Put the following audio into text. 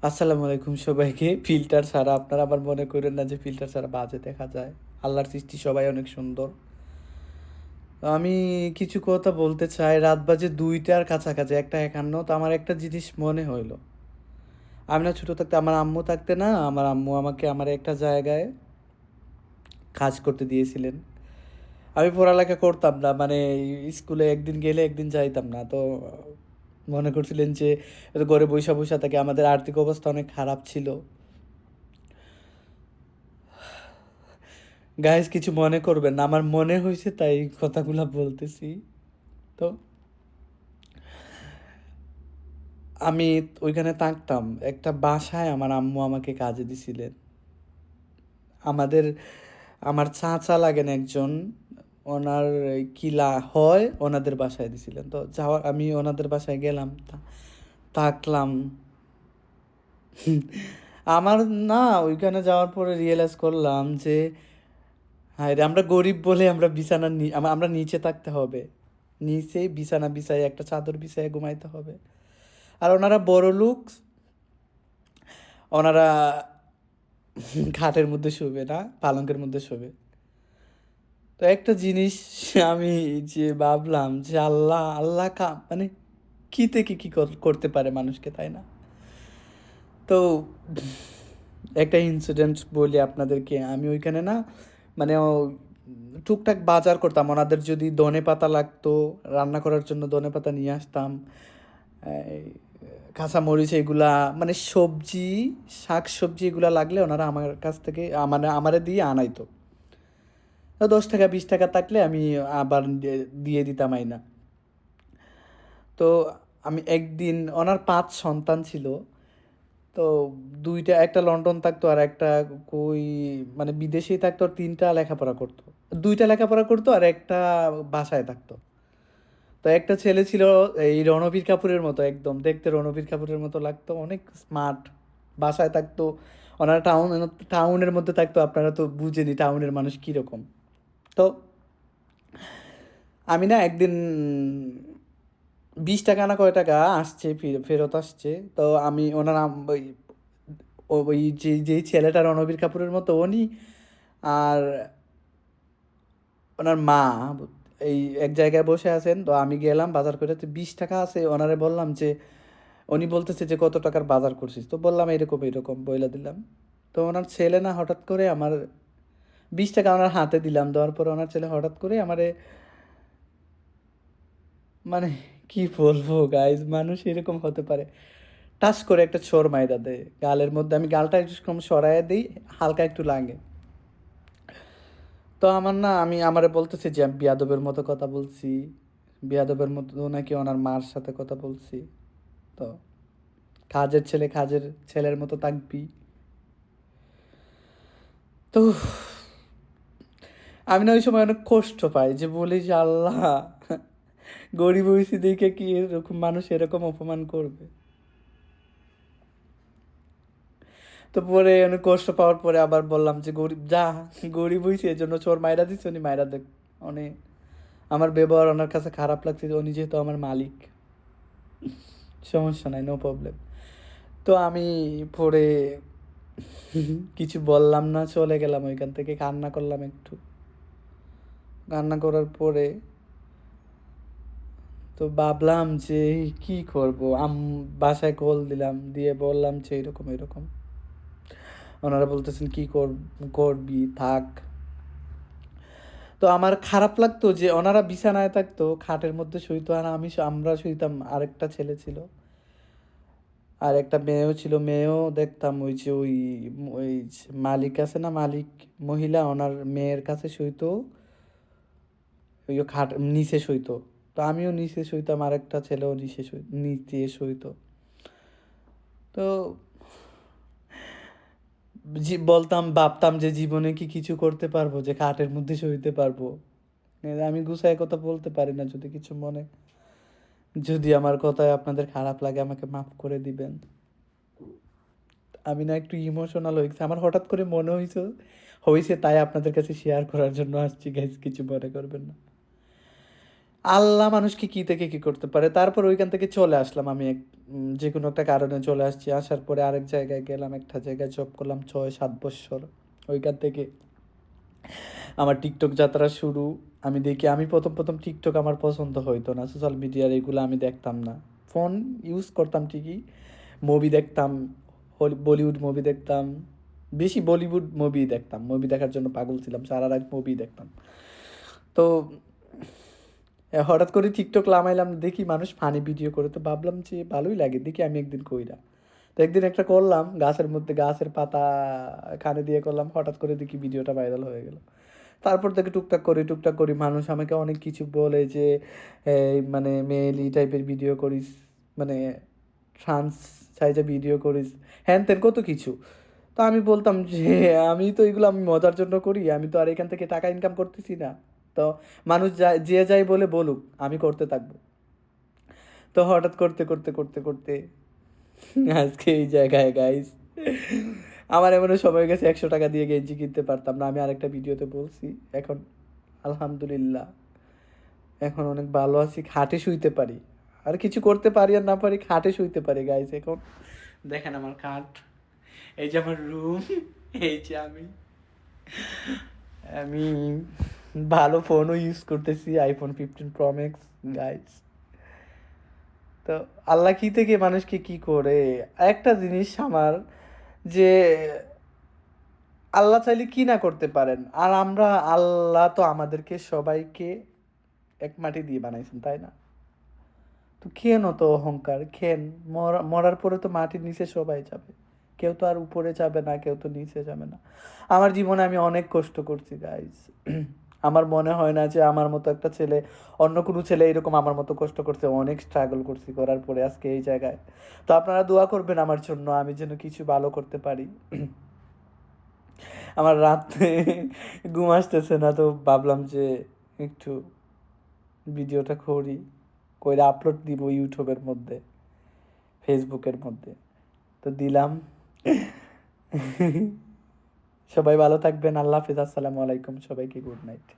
আসসালামু আলাইকুম সবাইকে। ফিল্টার ছাড়া আপনারা আবার মনে করেন না যে ফিল্টার ছাড়া বাজে দেখা যায়। আল্লাহর সৃষ্টি সবাই অনেক সুন্দর। তো আমি কিছু কথা বলতে চাই। রাত বাজে ২টার কাছাকাছি, ১টা ৫১। তো আমার একটা জিনিস মনে হইলো। আমি না ছোটো থাকতে আমার আম্মু থাকতে না, আমার আম্মু আমাকে আমার একটা জায়গায় কাজ করতে দিয়েছিলেন। আমি পড়ালেখা করতাম না, মানে স্কুলে একদিন গেলে একদিন যাইতাম না। তো মনে করছিলেন যে ঘরে বইসা বইসা থাকে, আমাদের আর্থিক অবস্থা অনেক খারাপ ছিল। গাইস কিছু মনে করবেন না, আমার মনে হয়েছে তাই কথাগুলো বলতেছি। তো আমি ওইখানে থাকতাম একটা বাসায়, আমার আম্মু আমাকে কাজে দিছিলেন। আমাদের আমার চাচা লাগেন একজন, ওনার কিলা হয়, ওনাদের বাসায় দিছিলেন। তো যাওয়ার আমি ওনাদের বাসায় গেলাম, থাকলাম। আমার না ওইখানে যাওয়ার পরে রিয়েলাইজ করলাম যে হ্যাঁ রে, আমরা গরিব বলে আমরা বিছানার আমরা নিচে থাকতে হবে। নিচে বিছানা বিছায় একটা চাদর বিছায় ঘুমাইতে হবে। আর ওনারা বড় লোক, ওনারা খাটের মধ্যে শুবে না, পালঙ্কের মধ্যে শোবে। তো একটা জিনিস আমি যে ভাবলাম যে আল্লাহ আল্লাহ মানে কি থেকে কি করতে পারে মানুষকে, তাই না? তো একটা ইনসিডেন্ট বলি আপনাদেরকে। আমি ওইখানে না, মানে টুকটাক বাজার করতাম। ওনাদের যদি ধনেপাতা লাগতো রান্না করার জন্য, ধনেপাতা নিয়ে আসতাম। এই কাঁচামরিচ এগুলা, মানে সবজি, শাক সবজি এগুলা লাগলে ওনারা আমার কাছ থেকে মানে আমারে দিয়ে আনাইতো। তো 10 টাকা 20 টাকা থাকলে আমি আবার দিয়ে দিতাম আইনা। তো আমি একদিন, ওনার 5 সন্তান ছিল। তো দুইটা, একটা লন্ডন থাকতো আর একটা কই মানে বিদেশেই থাকতো। আর 3টা লেখাপড়া করতো, 2টা লেখাপড়া করতো আর একটা বাসায় থাকতো। তো একটা ছেলে ছিল এই রণবীর কাপুরের মতো, একদম দেখতে রণবীর কাপুরের মতো লাগতো, অনেক স্মার্ট। বাসায় থাকতো। ওনারা টাউনের মধ্যে থাকতো, আপনারা তো বুঝেনি টাউনের মানুষ কীরকম। তো আমি না একদিন 20 টাকা না কয় টাকা আসছে, ফেরত আসছে। তো আমি ওনার ওই ওই যেই ছেলেটা রণবীর কাপুরের মতো উনি, আর ওনার মা এই এক জায়গায় বসে আছেন। তো আমি গেলাম বাজার করে, তো 20 টাকা আছে। ওনারে বললাম যে, উনি বলতেছে যে কত টাকার বাজার করছিস? তো বললাম এরকম এরকম, বইলা দিলাম। তো ওনার ছেলে না হঠাৎ করে আমার 20 টাকা ওনার হাতে দিলাম, দেওয়ার পরে ওনার ছেলে হঠাৎ করে আমারে, মানে কি বলবো গাইজ, মানুষ এরকম হতে পারে, টাচ করে একটা চোর মাইরা দেয় গালের মধ্যে। আমি গালটা একটু কম সরাইয়া দিই, হালকা একটু লাগে। তো আমার না, আমি আমারে বলতেছি যে আমি বিয়াদবের মতো কথা বলছি, বিয়াদবের মতো নাকি ওনার মার সাথে কথা বলছি। তো কাজের ছেলে কাজের ছেলের মতো থাকবি। তো আমি না ওই সময় অনেক কষ্ট পাই, যে বলি যে আল্লাহ, গরিব হয়েছি দেখে কি এরকম মানুষ এরকম অপমান করবে? তো পরে অনেক কষ্ট পাওয়ার পরে আবার বললাম যে গরিব যা, গরিব হয়েছে এই জন্য চোর মাইরা দিচ্ছে, উনি মাইরা দেখ। অনেক আমার ব্যবহার ওনার কাছে খারাপ লাগছে, উনি যেহেতু আমার মালিক, সমস্যা নাই, নো প্রবলেম। তো আমি পরে কিছু বললাম না, চলে গেলাম ওইখান থেকে, কান্না করলাম একটু। কান্না করার পরে তো ভাবলাম যে কি করব। বাসায় কল দিলাম, দিয়ে বললাম যে এরকম এরকম। ওনারা বলতেছেন কি করবি, থাক। তো আমার খারাপ লাগতো যে ওনারা বিছানায় থাকতো, খাটের মধ্যে শুইতো, আর আমরা শুইতাম। আরেকটা ছেলে ছিল, আর একটা মেয়েও ছিল। মেয়েও দেখতাম ওই যে ওই মালিক আছে না, মালিক মহিলা, ওনার মেয়ের কাছে শুইতো, ওই খাট নিচে শুইতো। তো আমিও নিচে শুইতাম, আরেকটা ছেলেও নিচে শুইতো। তো বলতাম, ভাবতাম যে জীবনে কি কিছু করতে পারবো, যে খাটের মধ্যে শুইতে পারবো। আমি গুছায় কথা বলতে পারি না, যদি কিছু যদি আমার কথায় আপনাদের খারাপ লাগে আমাকে মাফ করে দিবেন। আমি না একটু ইমোশনাল হয়ে গেছি, আমার হঠাৎ করে মনে হয়েছে তাই আপনাদের কাছে শেয়ার করার জন্য আসছি গাইজ, কিছু মনে করবেন না। আল্লাহ মানুষকে কি থেকে কি করতে পারে। তারপর ওইখান থেকে চলে আসলাম আমি যে কোনো একটা কারণে চলে আসছি। আসার পরে আরেক জায়গায় গেলাম, একটা জায়গায় জব করলাম ৬-৭ বৎসর। ওইখান থেকে আমার টিকটক যাত্রা শুরু। আমি দেখি, আমি প্রথম টিকটক আমার পছন্দ হইতো না। সোশ্যাল মিডিয়ার এগুলো আমি দেখতাম না। ফোন ইউজ করতাম ঠিকই, মুভি দেখতাম, বলিউড মুভি দেখতাম, বেশি বলিউড মুভি দেখতাম। মুভি দেখার জন্য পাগল ছিলাম, সারা রাত মুভি দেখতাম। তো হঠাৎ করে টিকটক লামাইলাম, দেখি মানুষ ফানি ভিডিও করে, তো ভাবলাম যে ভালোই লাগে, দেখি আমি একদিন কইরা। তো একদিন একটা করলাম, গাছের মধ্যে গাছের পাতা কানে দিয়ে করলাম, হঠাৎ করে দেখি ভিডিওটা ভাইরাল হয়ে গেল। তারপর থেকে টুকটাক করি, মানুষ আমাকে অনেক কিছু বলে যে মানে মেয়েলি টাইপের ভিডিও করিস, মানে ট্রান্স সাইজে ভিডিও করিস, হ্যান ত্যান কত কিছু। তো আমি বলতাম যে আমি তো এগুলো আমি মজার জন্য করি, আমি তো আর এখান থেকে টাকা ইনকাম করতেছি না। তো মানুষ যে যাই বলে বলুক, আমি করতে থাকবো। তো হঠাৎ করতে আজকে এই জায়গায় গাইস। আমার এমনও সময় গেছে 100 টাকা দিয়ে গেঞ্জি কিনতে পারতাম না। আমি আরেকটা ভিডিওতে বলছি। এখন আলহামদুলিল্লাহ, এখন অনেক ভালো আছি, খাটে শুইতে পারি। আর কিছু করতে পারি আর না পারি, খাটে শুইতে পারি গাইস। এখন দেখেন আমার খাট, এই যে আমার রুম, এই যে আমি আমি ভালো ফোনও ইউজ করতেছি, আইফোন 15 Pro Max গাইস। তো আল্লাহ কি থেকে মানুষকে কি করে। একটা জিনিস আমার, যে আল্লাহ চাইলে কি না করতে পারেন। আর আমরা, আল্লাহ তো আমাদেরকে সবাইকে এক মাটি দিয়ে বানাইছেন, তাই না? তো কেন তো অহংকার, কেন? মরার পরে তো মাটির নিচে সবাই যাবে, কেউ তো আর উপরে যাবে না, কেউ তো নিচে যাবে না। আমার জীবনে আমি অনেক কষ্ট করছি গাইজ। আমার মনে হয় না যে আমার মতো একটা ছেলে, অন্য কোনো ছেলে এরকম আমার মতো কষ্ট করছে। অনেক স্ট্রাগল করছি, করার পরে আজকে এই জায়গায়। তো আপনারা দোয়া করবেন আমার জন্য, আমি যেন কিছু ভালো করতে পারি। আমার রাতে ঘুম আসতেছে না, তো ভাবলাম যে একটু ভিডিওটা করি, কইরা আপলোড দিব ইউটিউবের মধ্যে, ফেসবুকের মধ্যে। তো দিলাম। সবাই ভালো থাকবেন, আল্লাহ হাফিজ, আসসালামু আলাইকুম, সবাইকে গুড নাইট।